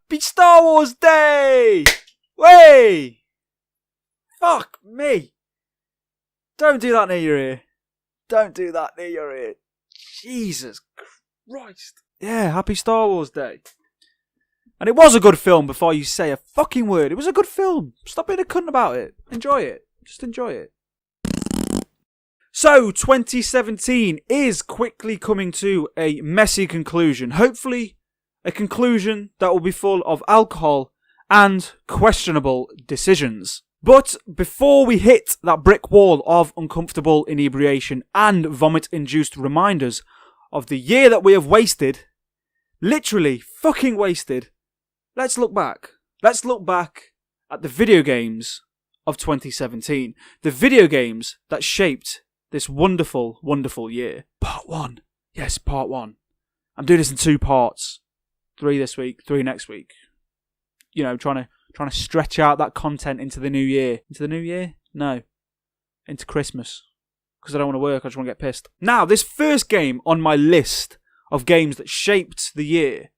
Happy Star Wars Day! Way! Fuck me. Don't do that near your ear. Don't do that near your ear. Jesus Christ. Yeah, Happy Star Wars Day. And it was a good film before you say a fucking word. It was a good film. Stop being a cunt about it. Enjoy it. Just enjoy it. So, 2017 is quickly coming to a messy conclusion. Hopefully, a conclusion that will be full of alcohol and questionable decisions. But before we hit that brick wall of uncomfortable inebriation and vomit-induced reminders of the year that we have wasted, literally fucking wasted, let's look back. Let's look back at the video games of 2017. The video games that shaped this wonderful, wonderful year. Part 1. Yes, part 1. I'm doing this in 2 parts. 3 this week, 3 next week. You know, trying to stretch out that content into the new year. Into the new year? No. Into Christmas. Because I don't want to work, I just want to get pissed. Now, this first game on my list of games that shaped the year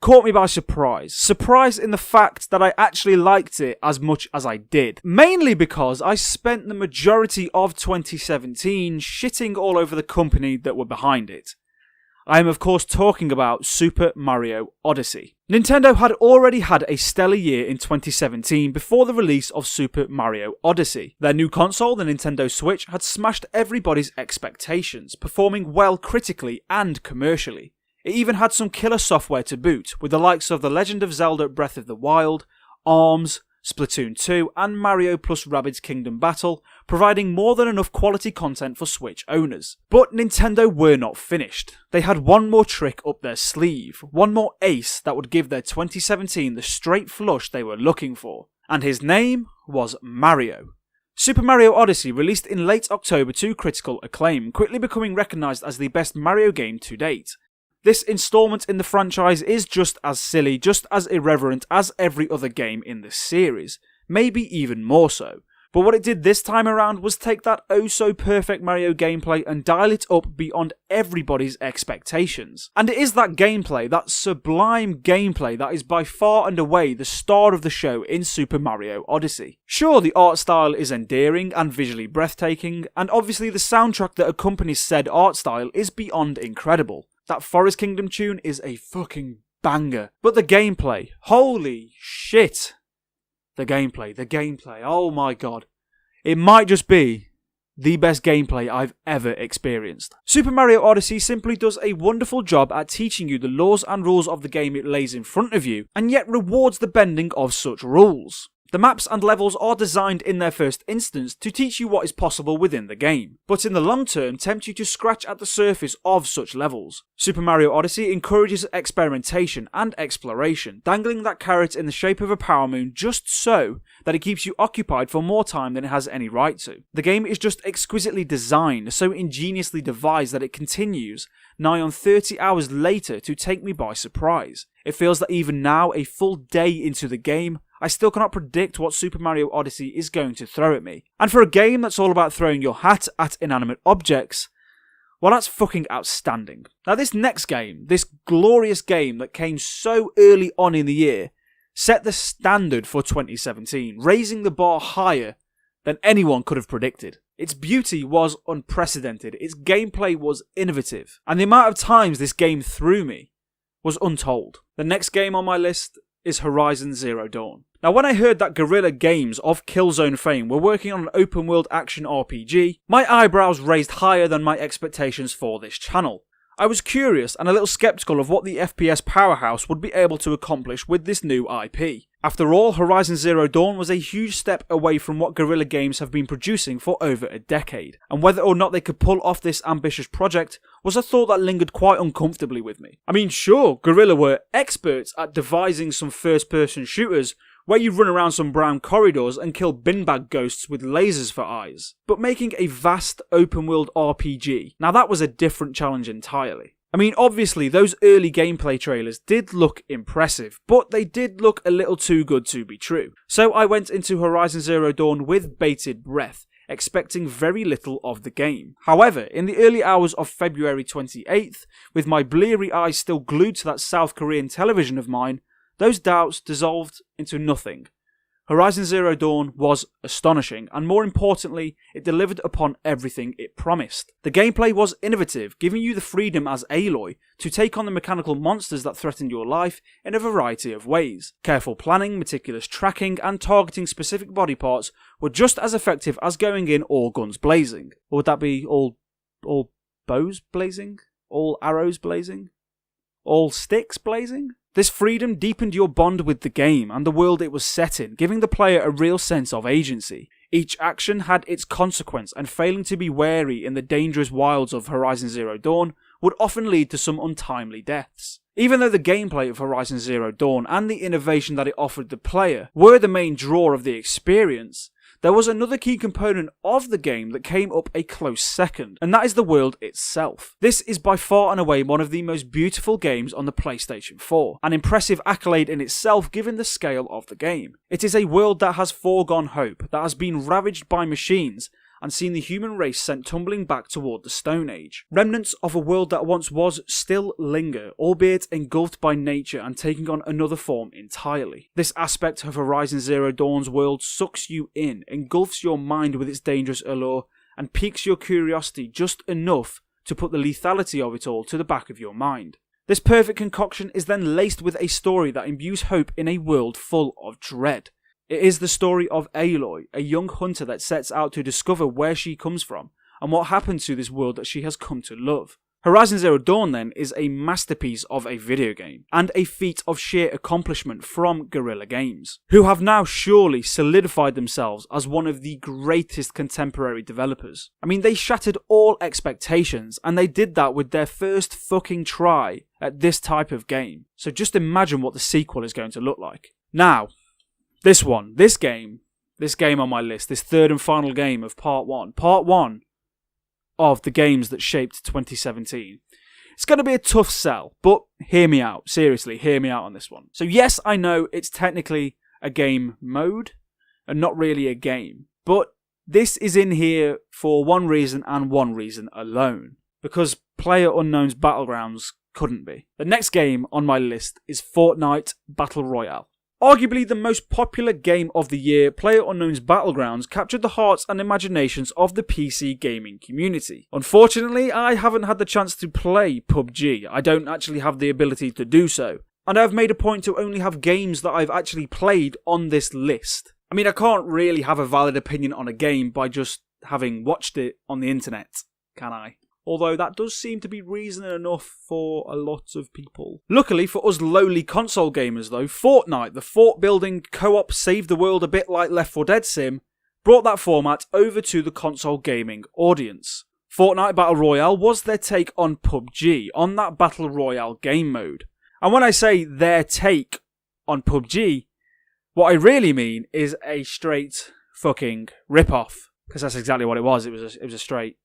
caught me by surprise. Surprise in the fact that I actually liked it as much as I did. Mainly because I spent the majority of 2017 shitting all over the company that were behind it. I am of course talking about Super Mario Odyssey. Nintendo had already had a stellar year in 2017 before the release of Super Mario Odyssey. Their new console, the Nintendo Switch, had smashed everybody's expectations, performing well critically and commercially. It even had some killer software to boot, with the likes of The Legend of Zelda Breath of the Wild, ARMS, Splatoon 2 and Mario plus Rabbids Kingdom Battle, providing more than enough quality content for Switch owners. But Nintendo were not finished. They had one more trick up their sleeve, one more ace that would give their 2017 the straight flush they were looking for. And his name was Mario. Super Mario Odyssey released in late October to critical acclaim, quickly becoming recognised as the best Mario game to date. This installment in the franchise is just as silly, just as irreverent as every other game in the series, maybe even more so. But what it did this time around was take that oh-so-perfect Mario gameplay and dial it up beyond everybody's expectations. And it is that gameplay, that sublime gameplay, that is by far and away the star of the show in Super Mario Odyssey. Sure, the art style is endearing and visually breathtaking, and obviously the soundtrack that accompanies said art style is beyond incredible. That Forest Kingdom tune is a fucking banger. But the gameplay, holy shit. The gameplay, oh my god. It might just be the best gameplay I've ever experienced. Super Mario Odyssey simply does a wonderful job at teaching you the laws and rules of the game it lays in front of you, and yet rewards the bending of such rules. The maps and levels are designed in their first instance to teach you what is possible within the game, but in the long term tempt you to scratch at the surface of such levels. Super Mario Odyssey encourages experimentation and exploration, dangling that carrot in the shape of a power moon just so that it keeps you occupied for more time than it has any right to. The game is just exquisitely designed, so ingeniously devised that it continues, nigh on 30 hours later, to take me by surprise. It feels that even now, a full day into the game, I still cannot predict what Super Mario Odyssey is going to throw at me. And for a game that's all about throwing your hat at inanimate objects, well, that's fucking outstanding. Now this next game, this glorious game that came so early on in the year, set the standard for 2017, raising the bar higher than anyone could have predicted. Its beauty was unprecedented, its gameplay was innovative, and the amount of times this game threw me was untold. The next game on my list is Horizon Zero Dawn. Now when I heard that Guerrilla Games of Killzone fame were working on an open world action RPG, my eyebrows raised higher than my expectations for this channel. I was curious and a little skeptical of what the FPS powerhouse would be able to accomplish with this new IP. After all, Horizon Zero Dawn was a huge step away from what Guerrilla Games have been producing for over a decade, and whether or not they could pull off this ambitious project was a thought that lingered quite uncomfortably with me. I mean, sure, Guerrilla were experts at devising some first-person shooters where you run around some brown corridors and kill bin-bag ghosts with lasers for eyes. But making a vast open-world RPG, now that was a different challenge entirely. I mean, obviously, those early gameplay trailers did look impressive, but they did look a little too good to be true. So I went into Horizon Zero Dawn with bated breath, expecting very little of the game. However, in the early hours of February 28th, with my bleary eyes still glued to that South Korean television of mine, those doubts dissolved into nothing. Horizon Zero Dawn was astonishing, and more importantly, it delivered upon everything it promised. The gameplay was innovative, giving you the freedom as Aloy to take on the mechanical monsters that threatened your life in a variety of ways. Careful planning, meticulous tracking, and targeting specific body parts were just as effective as going in all guns blazing. Or would that be all bows blazing? All arrows blazing? All sticks blazing? This freedom deepened your bond with the game and the world it was set in, giving the player a real sense of agency. Each action had its consequence, and failing to be wary in the dangerous wilds of Horizon Zero Dawn would often lead to some untimely deaths. Even though the gameplay of Horizon Zero Dawn and the innovation that it offered the player were the main draw of the experience, there was another key component of the game that came up a close second, and that is the world itself. This is by far and away one of the most beautiful games on the PlayStation 4, an impressive accolade in itself given the scale of the game. It is a world that has foregone hope, that has been ravaged by machines, and seen the human race sent tumbling back toward the Stone Age. Remnants of a world that once was still linger, albeit engulfed by nature and taking on another form entirely. This aspect of Horizon Zero Dawn's world sucks you in, engulfs your mind with its dangerous allure, and piques your curiosity just enough to put the lethality of it all to the back of your mind. This perfect concoction is then laced with a story that imbues hope in a world full of dread. It is the story of Aloy, a young hunter that sets out to discover where she comes from and what happened to this world that she has come to love. Horizon Zero Dawn then is a masterpiece of a video game and a feat of sheer accomplishment from Guerrilla Games, who have now surely solidified themselves as one of the greatest contemporary developers. I mean, they shattered all expectations, and they did that with their first fucking try at this type of game. So just imagine what the sequel is going to look like. Now, this game on my list, this third and final game of part one of the games that shaped 2017. It's going to be a tough sell, but hear me out. Seriously, hear me out on this one. So yes, I know it's technically a game mode and not really a game, but this is in here for one reason and one reason alone, because PlayerUnknown's Battlegrounds couldn't be. The next game on my list is Fortnite Battle Royale. Arguably the most popular game of the year, PlayerUnknown's Battlegrounds captured the hearts and imaginations of the PC gaming community. Unfortunately, I haven't had the chance to play PUBG. I don't actually have the ability to do so. And I've made a point to only have games that I've actually played on this list. I mean, I can't really have a valid opinion on a game by just having watched it on the internet, can I? Although that does seem to be reason enough for a lot of people. Luckily for us lowly console gamers though, Fortnite, the fort building co-op save the world a bit like Left 4 Dead sim, brought that format over to the console gaming audience. Fortnite Battle Royale was their take on PUBG, on that Battle Royale game mode. And when I say their take on PUBG, what I really mean is a straight fucking rip-off. Because that's exactly what it was. It was a straight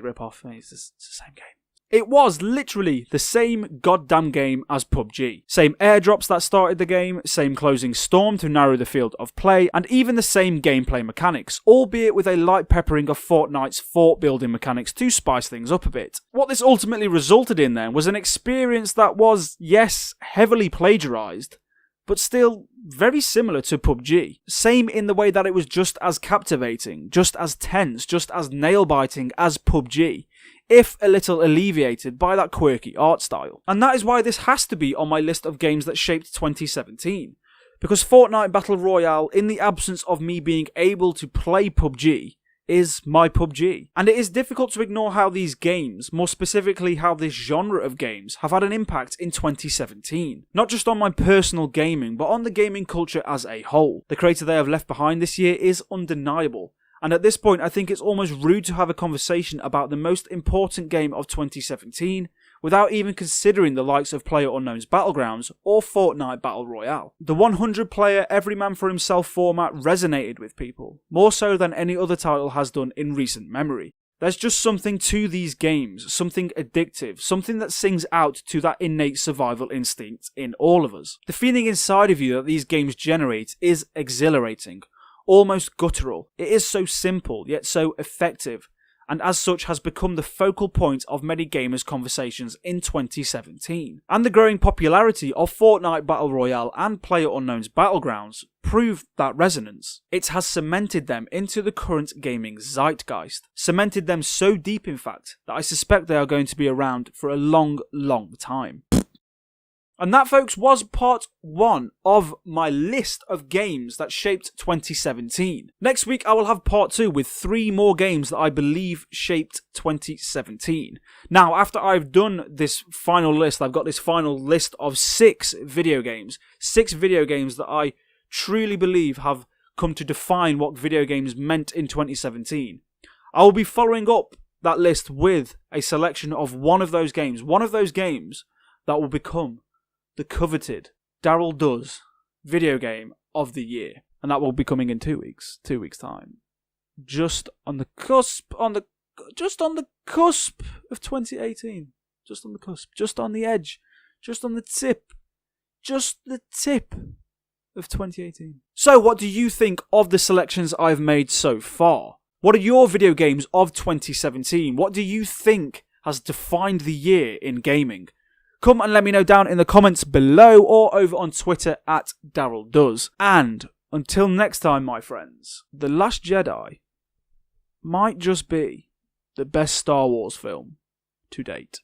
rip-off. It's the same game. It was literally the same goddamn game as PUBG. Same airdrops that started the game, same closing storm to narrow the field of play, and even the same gameplay mechanics, albeit with a light peppering of Fortnite's fort building mechanics to spice things up a bit. What this ultimately resulted in then was an experience that was, yes, heavily plagiarized, but still very similar to PUBG. Same in the way that it was just as captivating, just as tense, just as nail-biting as PUBG, if a little alleviated by that quirky art style. And that is why this has to be on my list of games that shaped 2017. Because Fortnite Battle Royale, in the absence of me being able to play PUBG, is my PUBG. And it is difficult to ignore how these games, more specifically how this genre of games, have had an impact in 2017. Not just on my personal gaming, but on the gaming culture as a whole. The creator they have left behind this year is undeniable. And at this point, I think it's almost rude to have a conversation about the most important game of 2017 without even considering the likes of PlayerUnknown's Battlegrounds or Fortnite Battle Royale. The 100-player every man for himself format resonated with people, more so than any other title has done in recent memory. There's just something to these games, something addictive, something that sings out to that innate survival instinct in all of us. The feeling inside of you that these games generate is exhilarating, almost guttural. It is so simple, yet so effective, and as such has become the focal point of many gamers' conversations in 2017. And the growing popularity of Fortnite Battle Royale and PlayerUnknown's Battlegrounds proved that resonance. It has cemented them into the current gaming zeitgeist. Cemented them so deep, in fact, that I suspect they are going to be around for a long, long time. And that, folks, was part 1 of my list of games that shaped 2017. Next week, I will have part 2 with 3 more games that I believe shaped 2017. Now, after I've done this final list, I've got this final list of 6 video games. 6 video games that I truly believe have come to define what video games meant in 2017. I will be following up that list with a selection of one of those games that will become the coveted Daryl Does video game of the year. And that will be coming in 2 weeks. 2 weeks' time. Just on the cusp of 2018. Just on the cusp. Just on the edge. Just on the tip. Just the tip of 2018. So what do you think of the selections I've made so far? What are your video games of 2017? What do you think has defined the year in gaming? Come and let me know down in the comments below or over on Twitter at DarylDoes. And until next time, my friends, The Last Jedi might just be the best Star Wars film to date.